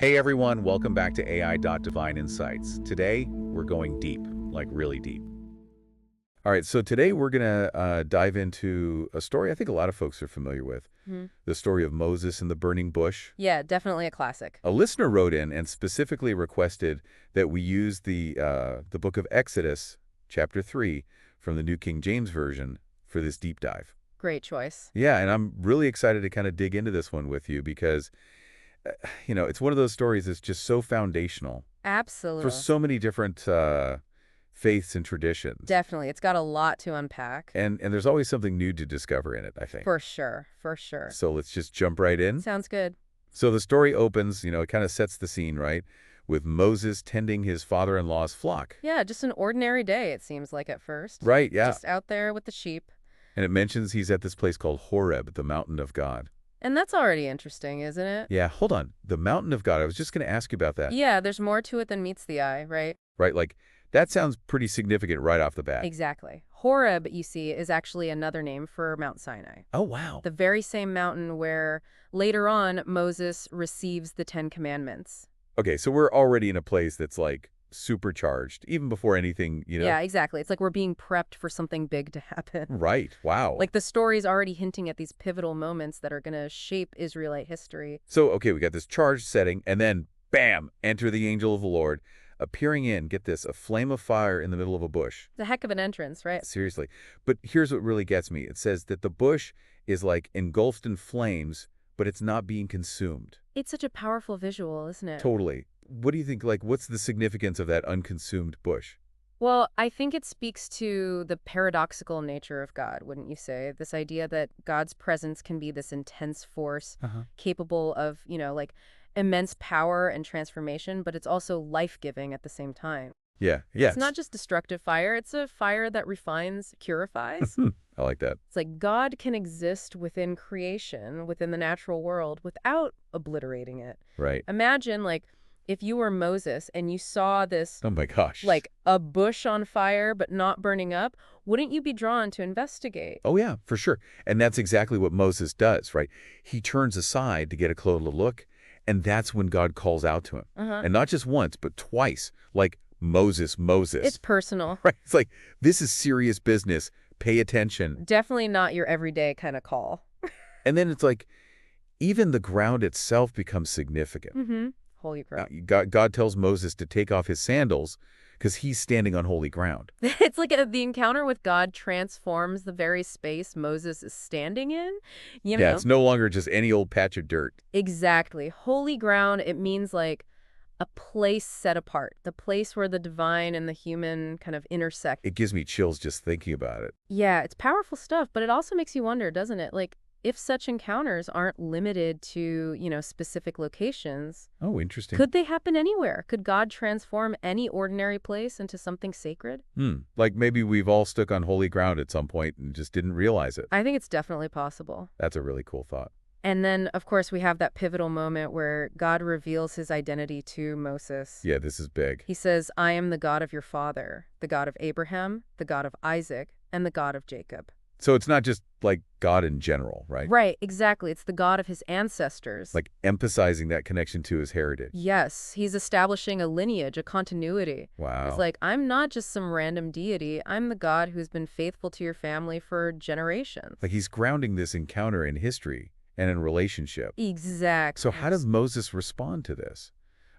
Hey everyone, welcome back to AI.Divine Insights. Today, we're going deep, like really deep. All right, so today we're going to dive into a story I think a lot of folks are familiar with, the story of Moses and the burning bush. Yeah, definitely a classic. A listener wrote in and specifically requested that we use the book of Exodus, chapter 3, from the New King James Version for this deep dive. Great choice. Yeah, and I'm really excited to kind of dig into this one with you because it's one of those stories that's just so foundational for Absolutely. so many different faiths and traditions. Definitely. It's got a lot to unpack. And there's always something new to discover in it, I think. For sure. For sure. So let's just jump right in. Sounds good. So the story opens, it kind of sets the scene, right, with Moses tending his father-in-law's flock. Yeah, just an ordinary day, it seems like at first. Right, yeah. Just out there with the sheep. And it mentions he's at this place called Horeb, the mountain of God. And that's already interesting, isn't it? Yeah, hold on. The mountain of God. I was just going to ask you about that. Yeah, there's more to it than meets the eye, right? Right, like that sounds pretty significant right off the bat. Exactly. Horeb, you see, is actually another name for Mount Sinai. Oh, wow. The very same mountain where later on Moses receives the Ten Commandments. Okay, so we're already in a place that's like supercharged, even before anything. Yeah, exactly. It's like we're being prepped for something big to happen. Right, wow. Like the story's already hinting at these pivotal moments that are going to shape Israelite history. So, okay, we got this charged setting, and then, bam, enter the angel of the Lord, appearing in, get this, a flame of fire in the middle of a bush. It's a heck of an entrance, right? Seriously. But here's what really gets me. It says that the bush is like engulfed in flames, but it's not being consumed. It's such a powerful visual, isn't it? Totally. What do you think, like, what's the significance of that unconsumed bush? Well, I think it speaks to the paradoxical nature of God, wouldn't you say? This idea that God's presence can be this intense force capable of, like immense power and transformation, but it's also life-giving at the same time. Yeah, yeah. It's not just destructive fire, it's a fire that refines, purifies. I like that. It's like God can exist within creation, within the natural world, without obliterating it. Right. Imagine, like, if you were Moses and you saw this, Oh my gosh. like, a bush on fire but not burning up, wouldn't you be drawn to investigate? Oh, yeah, for sure. And that's exactly what Moses does, right? He turns aside to get a closer look, and that's when God calls out to him. And not just once, but twice, like, Moses, Moses. It's personal. Right? It's like, this is serious business. Pay attention. Definitely not your everyday kind of call. And then it's like, even the ground itself becomes significant. Holy crap. God tells Moses to take off his sandals because he's standing on holy ground. It's like the encounter with God transforms the very space Moses is standing in. Yeah, it's no longer just any old patch of dirt. Exactly. Holy ground, it means like a place set apart, the place where the divine and the human kind of intersect. It gives me chills just thinking about it. Yeah, it's powerful stuff, but it also makes you wonder, doesn't it? Like, if such encounters aren't limited to, specific locations, Oh, interesting. could they happen anywhere? Could God transform any ordinary place into something sacred? Like maybe we've all stuck on holy ground at some point and just didn't realize it. I think it's definitely possible. That's a really cool thought. And then, of course, we have that pivotal moment where God reveals his identity to Moses. Yeah, this is big. He says, I am the God of your father, the God of Abraham, the God of Isaac, and the God of Jacob. So it's not just like God in general, right? Right, exactly. It's the God of his ancestors. Like emphasizing that connection to his heritage. Yes, he's establishing a lineage, a continuity. Wow. It's like, I'm not just some random deity. I'm the God who's been faithful to your family for generations. Like he's grounding this encounter in history and in relationship. Exactly. So how does Moses respond to this?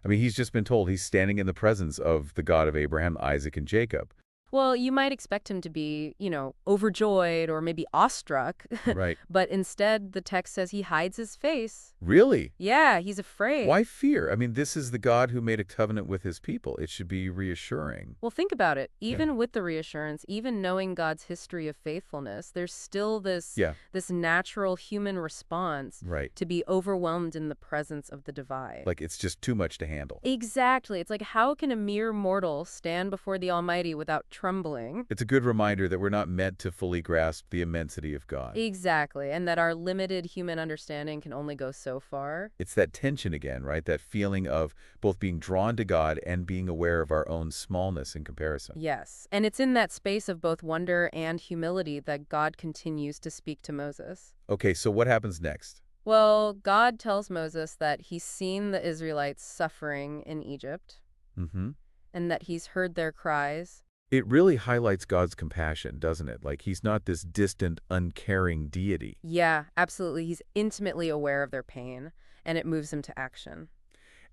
I mean, he's just been told he's standing in the presence of the God of Abraham, Isaac, and Jacob. Well, you might expect him to be, overjoyed or maybe awestruck. Right. But instead, the text says he hides his face. Really? Yeah, he's afraid. Why fear? I mean, this is the God who made a covenant with his people. It should be reassuring. Well, think about it. Even with the reassurance, even knowing God's history of faithfulness, there's still this natural human response to be overwhelmed in the presence of the divine. Like it's just too much to handle. Exactly. It's like, how can a mere mortal stand before the Almighty without trembling? It's a good reminder that we're not meant to fully grasp the immensity of God. Exactly. And that our limited human understanding can only go so far. It's that tension again, right? That feeling of both being drawn to God and being aware of our own smallness in comparison. Yes. And it's in that space of both wonder and humility that God continues to speak to Moses. Okay, so what happens next? Well, God tells Moses that he's seen the Israelites suffering in Egypt Hmm. and that he's heard their cries. It really highlights God's compassion, doesn't it? Like he's not this distant, uncaring deity. Yeah, absolutely. He's intimately aware of their pain, and it moves him to action.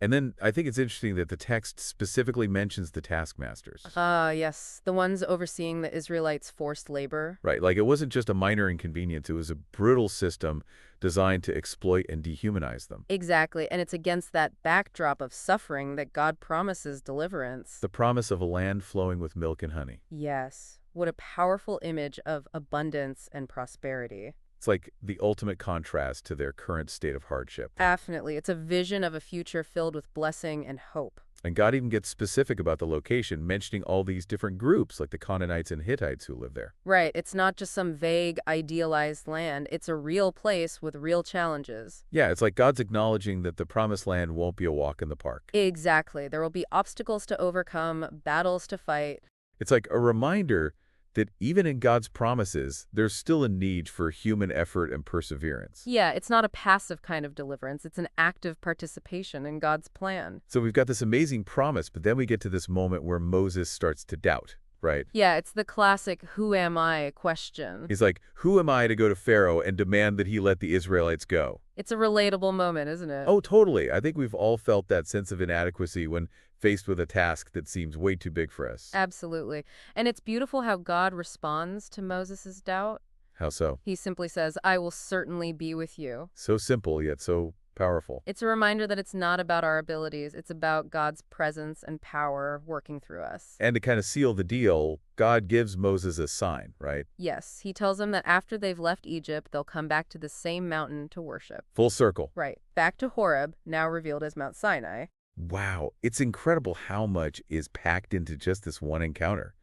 And then I think it's interesting that the text specifically mentions the taskmasters. Ah, yes, the ones overseeing the Israelites' forced labor. Right, like it wasn't just a minor inconvenience, it was a brutal system designed to exploit and dehumanize them. Exactly, and it's against that backdrop of suffering that God promises deliverance. The promise of a land flowing with milk and honey. Yes, what a powerful image of abundance and prosperity. It's like the ultimate contrast to their current state of hardship. Definitely, it's a vision of a future filled with blessing and hope. And God even gets specific about the location, mentioning all these different groups, like the Canaanites and Hittites who live there. Right, it's not just some vague, idealized land. It's a real place with real challenges. Yeah, it's like God's acknowledging that the promised land won't be a walk in the park. Exactly. There will be obstacles to overcome, battles to fight. It's like a reminder that even in God's promises, there's still a need for human effort and perseverance. Yeah, it's not a passive kind of deliverance. It's an active participation in God's plan. So we've got this amazing promise, but then we get to this moment where Moses starts to doubt, right? Yeah, it's the classic "who am I" question. He's like, who am I to go to Pharaoh and demand that he let the Israelites go? It's a relatable moment, isn't it? Oh, totally. I think we've all felt that sense of inadequacy when faced with a task that seems way too big for us. Absolutely. And it's beautiful how God responds to Moses' doubt. How so? He simply says, "I will certainly be with you." So simple, yet so powerful. It's a reminder that it's not about our abilities. It's about God's presence and power working through us. And to kind of seal the deal, God gives Moses a sign, right? Yes, he tells them that after they've left Egypt, they'll come back to the same mountain to worship. Full circle. Right, back to Horeb, now revealed as Mount Sinai. Wow, it's incredible how much is packed into just this one encounter.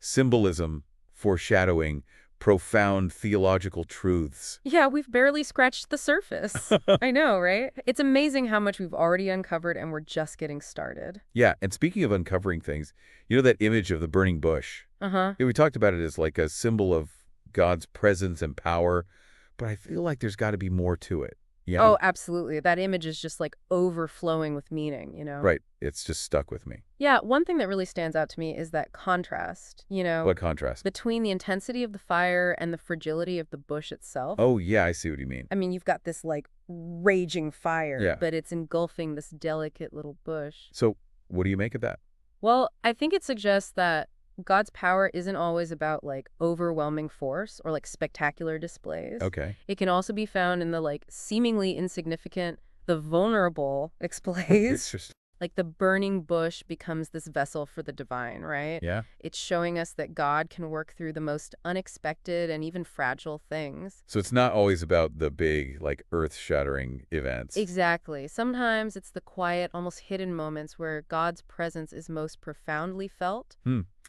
Symbolism, foreshadowing, profound theological truths. Yeah, we've barely scratched the surface. I know, right? It's amazing how much we've already uncovered and we're just getting started. Yeah, and speaking of uncovering things, you know that image of the burning bush? Uh-huh. Yeah, we talked about it as like a symbol of God's presence and power, but I feel like there's got to be more to it. Yeah. Oh, absolutely. That image is just like overflowing with meaning. Right. It's just stuck with me. Yeah, one thing that really stands out to me is that contrast, What contrast? between the intensity of the fire and the fragility of the bush itself. Oh, yeah, I see what you mean. I mean, you've got this like raging fire, Yeah. but it's engulfing this delicate little bush. So, what do you make of that? Well, I think it suggests that God's power isn't always about like overwhelming force or like spectacular displays. Okay. It can also be found in the like seemingly insignificant, the vulnerable displays. It's just, Like the burning bush becomes this vessel for the divine, right? yeah. It's showing us that God can work through the most unexpected and even fragile things. So it's not always about the big, like, earth-shattering events. Exactly. Sometimes it's the quiet, almost hidden moments where God's presence is most profoundly felt.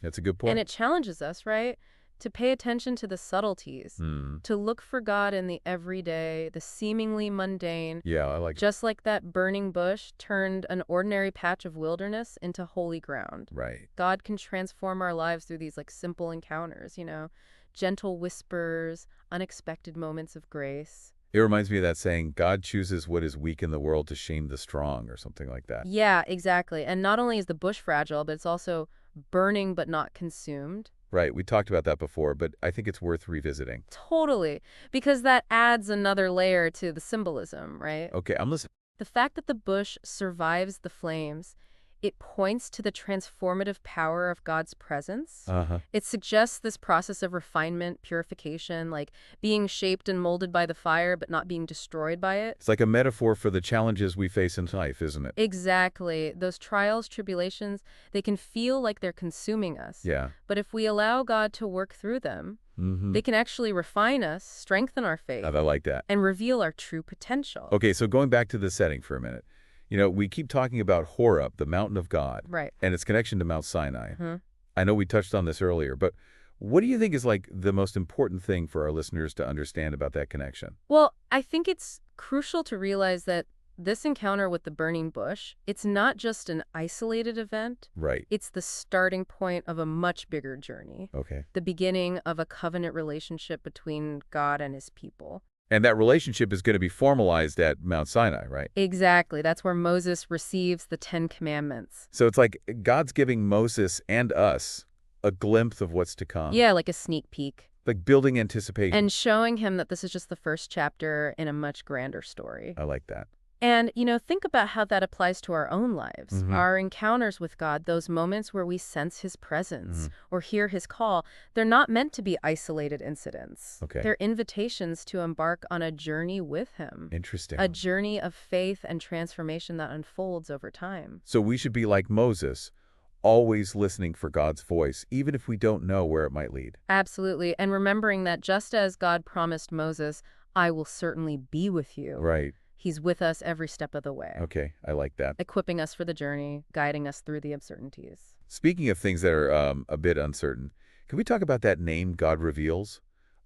That's a good point. And it challenges us, right? To pay attention to the subtleties, to look for God in the everyday, the seemingly mundane, Yeah, I like it. just like that burning bush turned an ordinary patch of wilderness into holy ground. Right. God can transform our lives through these like simple encounters, gentle whispers, unexpected moments of grace. It reminds me of that saying, God chooses what is weak in the world to shame the strong, or something like that. Yeah, exactly. And not only is the bush fragile, but it's also burning but not consumed. Right, we talked about that before, but I think it's worth revisiting. Totally. Because that adds another layer to the symbolism, right? Okay, I'm listening. The fact that the bush survives the flames, it points to the transformative power of God's presence. Uh-huh. It suggests this process of refinement, purification, like being shaped and molded by the fire but not being destroyed by it. It's like a metaphor for the challenges we face in life, isn't it? Exactly. Those trials, tribulations, they can feel like they're consuming us. Yeah. But if we allow God to work through them, they can actually refine us, strengthen our faith, I like that. and reveal our true potential. Okay, so going back to the setting for a minute. We keep talking about Horeb, the mountain of God, Right. and its connection to Mount Sinai. Hmm. I know we touched on this earlier, but what do you think is like the most important thing for our listeners to understand about that connection? Well, I think it's crucial to realize that this encounter with the burning bush, it's not just an isolated event. Right. It's the starting point of a much bigger journey, Okay. the beginning of a covenant relationship between God and his people. And that relationship is going to be formalized at Mount Sinai, right? Exactly. That's where Moses receives the Ten Commandments. So it's like God's giving Moses and us a glimpse of what's to come, Yeah, like a sneak peek. like building anticipation. And showing him that this is just the first chapter in a much grander story. I like that. And, think about how that applies to our own lives. Mm-hmm. Our encounters with God, those moments where we sense his presence Mm-hmm. or hear his call, they're not meant to be isolated incidents. Okay. They're invitations to embark on a journey with him, Interesting. a journey of faith and transformation that unfolds over time. So we should be like Moses, always listening for God's voice, even if we don't know where it might lead. Absolutely. And remembering that just as God promised Moses, I will certainly be with you. Right. He's with us every step of the way, Okay. I like that. equipping us for the journey, guiding us through the uncertainties. Speaking of things that are a bit uncertain, can we talk about that name God reveals?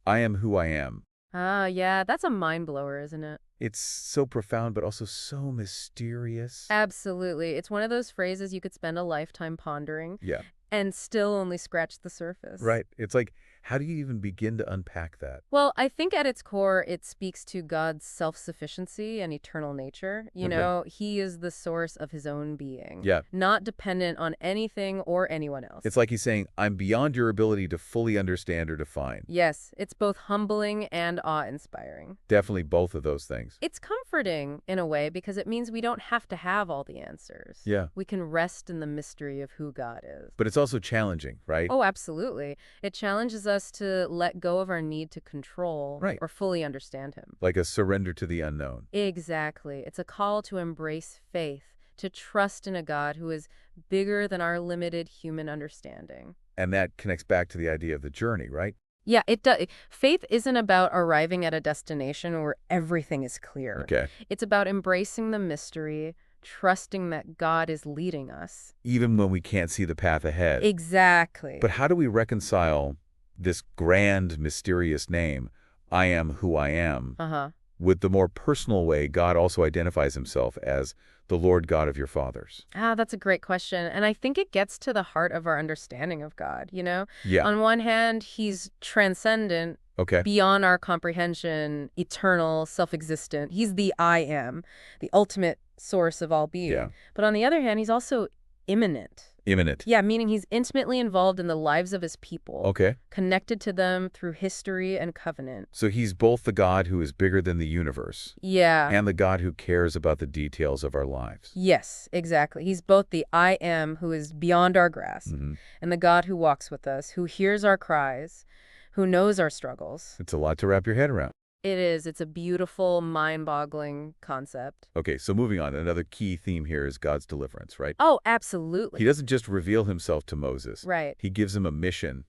I am who I am. Ah, yeah, that's a mind blower, isn't it? It's so profound, but also so mysterious. Absolutely. It's one of those phrases you could spend a lifetime pondering Yeah. and still only scratch the surface. Right. It's like, how do you even begin to unpack that? Well, I think at its core, it speaks to God's self-sufficiency and eternal nature. Okay. He is the source of his own being, Yeah. not dependent on anything or anyone else. It's like he's saying, I'm beyond your ability to fully understand or define. Yes, it's both humbling and awe-inspiring. Definitely both of those things. It's comforting in a way because it means we don't have to have all the answers. Yeah. We can rest in the mystery of who God is. But it's also challenging, right? Oh, absolutely. It challenges us to let go of our need to control Right. or fully understand him. Like a surrender to the unknown. Exactly. It's a call to embrace faith, to trust in a God who is bigger than our limited human understanding. And that connects back to the idea of the journey, right? Yeah, it does. Faith isn't about arriving at a destination where everything is clear. Okay. It's about embracing the mystery, trusting that God is leading us. Even when we can't see the path ahead. Exactly. But how do we reconcile this grand, mysterious name, I am who I am, Uh-huh. with the more personal way God also identifies himself as the Lord God of your fathers? Ah, that's a great question. And I think it gets to the heart of our understanding of God, Yeah. On one hand, he's transcendent, Okay. beyond our comprehension, eternal, self-existent. He's the I am, the ultimate source of all being. Yeah. But on the other hand, he's also immanent. Imminent. Yeah, meaning he's intimately involved in the lives of his people, Okay. connected to them through history and covenant. So he's both the God who is bigger than the universe Yeah. and the God who cares about the details of our lives. Yes, exactly. He's both the I am who is beyond our grasp Mhm. and the God who walks with us, who hears our cries, who knows our struggles. It's a lot to wrap your head around. It is. It's a beautiful, mind-boggling concept. Okay, so moving on. Another key theme here is God's deliverance, right? Oh, He absolutely. doesn't just reveal himself to Moses. Right. He gives him a mission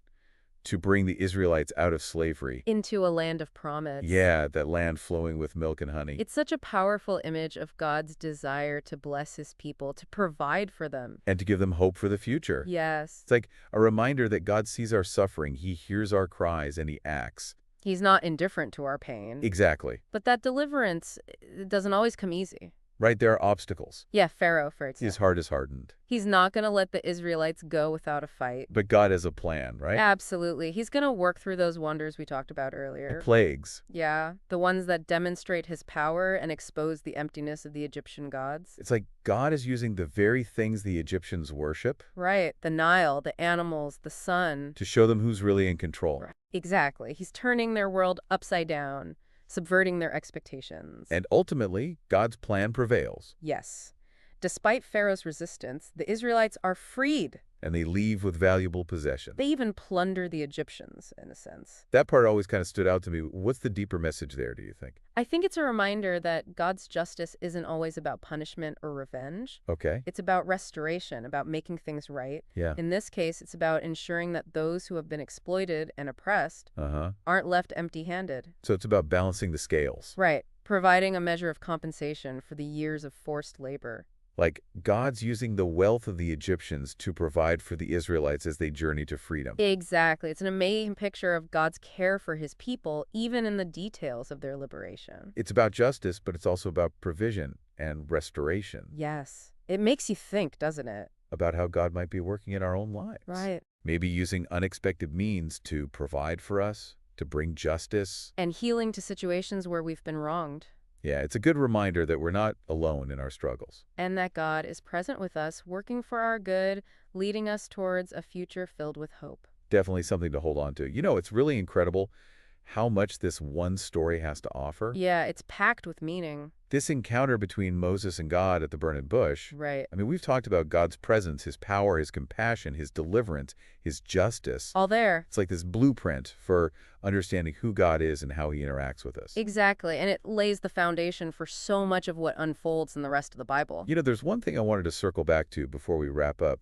to bring the Israelites out of slavery. Into a land of promise. Yeah, that land flowing with milk and honey. It's such a powerful image of God's desire to bless his people, to provide for them. And to give them hope for the future. Yes. It's like a reminder that God sees our suffering, he hears our cries, and he acts. He's not indifferent to our pain. Exactly. But that deliverance, it doesn't always come easy. Right, there are obstacles. Yeah, Pharaoh, for example. His heart is hardened. He's not going to let the Israelites go without a fight. But God has a plan, right? Absolutely. He's going to work through those wonders we talked about The earlier. plagues. Yeah, the ones that demonstrate his power and expose the emptiness of the Egyptian gods. It's like God is using the very things the Egyptians worship Right, the Nile, the animals, the sun. to show them who's really in control. Right. Exactly. He's turning their world upside down, subverting their expectations. And ultimately, God's plan prevails. Yes. Despite Pharaoh's resistance, the Israelites are freed. And they leave with valuable possessions. They even plunder the Egyptians, in a sense. That part always kind of stood out to me. What's the deeper message there, do you think? I think it's a reminder that God's justice isn't always about punishment or revenge. Okay. It's about restoration, about making things right. Yeah. In this case, it's about ensuring that those who have been exploited and oppressed Uh-huh. aren't left empty-handed. So it's about balancing the scales. Right, providing a measure of compensation for the years of forced labor. Like God's using the wealth of the Egyptians to provide for the Israelites as they journey to freedom. Exactly. It's an amazing picture of God's care for his people, even in the details of their liberation. It's about justice, but it's also about provision and restoration. Yes. It makes you think, doesn't it? About how God might be working in our own lives. Right. Maybe using unexpected means to provide for us, to bring justice. And healing to situations where we've been wronged. Yeah, it's a good reminder that we're not alone in our struggles. And that God is present with us, working for our good, leading us towards a future filled with hope. Definitely something to hold on to. It's really incredible how much this one story has to offer. Yeah, it's packed with meaning. This encounter between Moses and God at the burning bush. Right. I mean, we've talked about God's presence, his power, his compassion, his deliverance, his justice. All there. It's like this blueprint for understanding who God is and how he interacts with us. Exactly. And it lays the foundation for so much of what unfolds in the rest of the Bible. There's one thing I wanted to circle back to before we wrap up.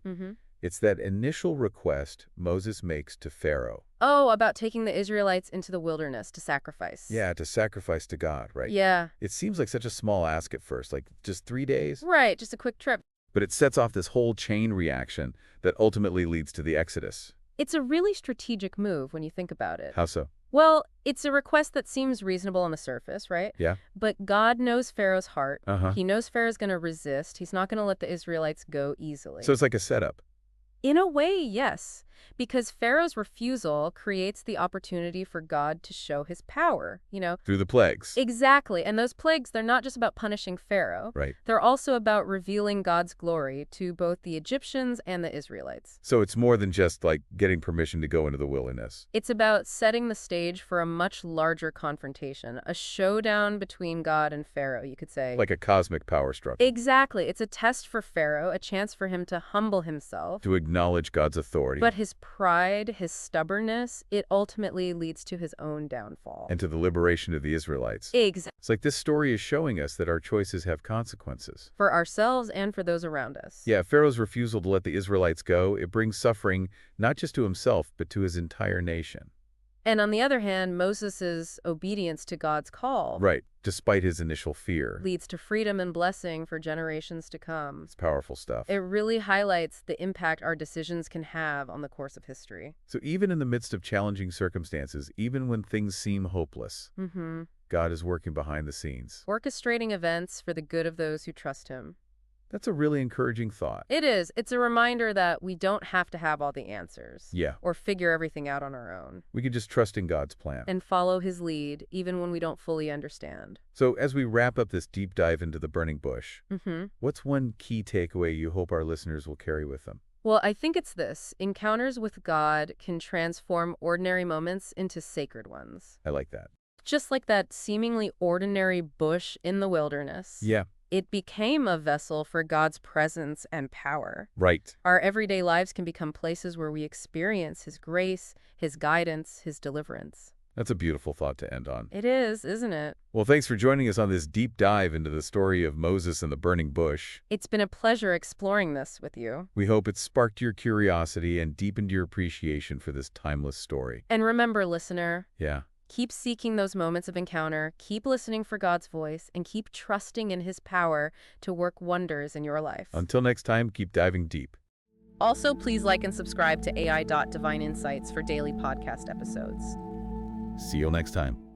It's that initial request Moses makes to Pharaoh. Oh, about taking the Israelites into the wilderness to sacrifice. Yeah, to sacrifice to God, right? Yeah. It seems like such a small ask at first, like just 3 days. Right, just a quick trip. But it sets off this whole chain reaction that ultimately leads to the Exodus. It's a really strategic move when you think about it. How so? Well, it's a request that seems reasonable on the surface, right? Yeah. But God knows Pharaoh's heart. Uh-huh. He knows Pharaoh's going to resist. He's not going to let the Israelites go easily. So it's like a setup. In a way, yes, because Pharaoh's refusal creates the opportunity for God to show his power, Through the plagues. Exactly. And those plagues, they're not just about punishing Pharaoh. Right. They're also about revealing God's glory to both the Egyptians and the Israelites. So it's more than just like getting permission to go into the wilderness. It's about setting the stage for a much larger confrontation, a showdown between God and Pharaoh, you could say. Like a cosmic power struggle. Exactly. It's a test for Pharaoh, a chance for him to humble himself. To acknowledge God's authority. But his pride, his stubbornness, it ultimately leads to his own downfall. And to the liberation of the Israelites. Exactly. It's like this story is showing us that our choices have consequences. For ourselves and for those around us. Yeah, Pharaoh's refusal to let the Israelites go, it brings suffering not just to himself, but to his entire nation. And on the other hand, Moses' obedience to God's call. Right, despite his initial fear. Leads to freedom and blessing for generations to come. It's powerful stuff. It really highlights the impact our decisions can have on the course of history. So even in the midst of challenging circumstances, even when things seem hopeless, God is working behind the scenes. Orchestrating events for the good of those who trust him. That's a really encouraging thought. It is. It's a reminder that we don't have to have all the answers. Yeah. Or figure everything out on our own. We can just trust in God's plan. And follow his lead, even when we don't fully understand. So as we wrap up this deep dive into the burning bush, what's one key takeaway you hope our listeners will carry with them? Well, I think it's this. Encounters with God can transform ordinary moments into sacred ones. I like that. Just like that seemingly ordinary bush in the wilderness. Yeah. It became a vessel for God's presence and power. Right. Our everyday lives can become places where we experience his grace, his guidance, his deliverance. That's a beautiful thought to end on. It is, isn't it? Well, thanks for joining us on this deep dive into the story of Moses and the burning bush. It's been a pleasure exploring this with you. We hope it sparked your curiosity and deepened your appreciation for this timeless story. And remember, listener, Yeah. keep seeking those moments of encounter, keep listening for God's voice, and keep trusting in his power to work wonders in your life. Until next time, keep diving deep. Also, please like and subscribe to AI.DivineInsights for daily podcast episodes. See you next time.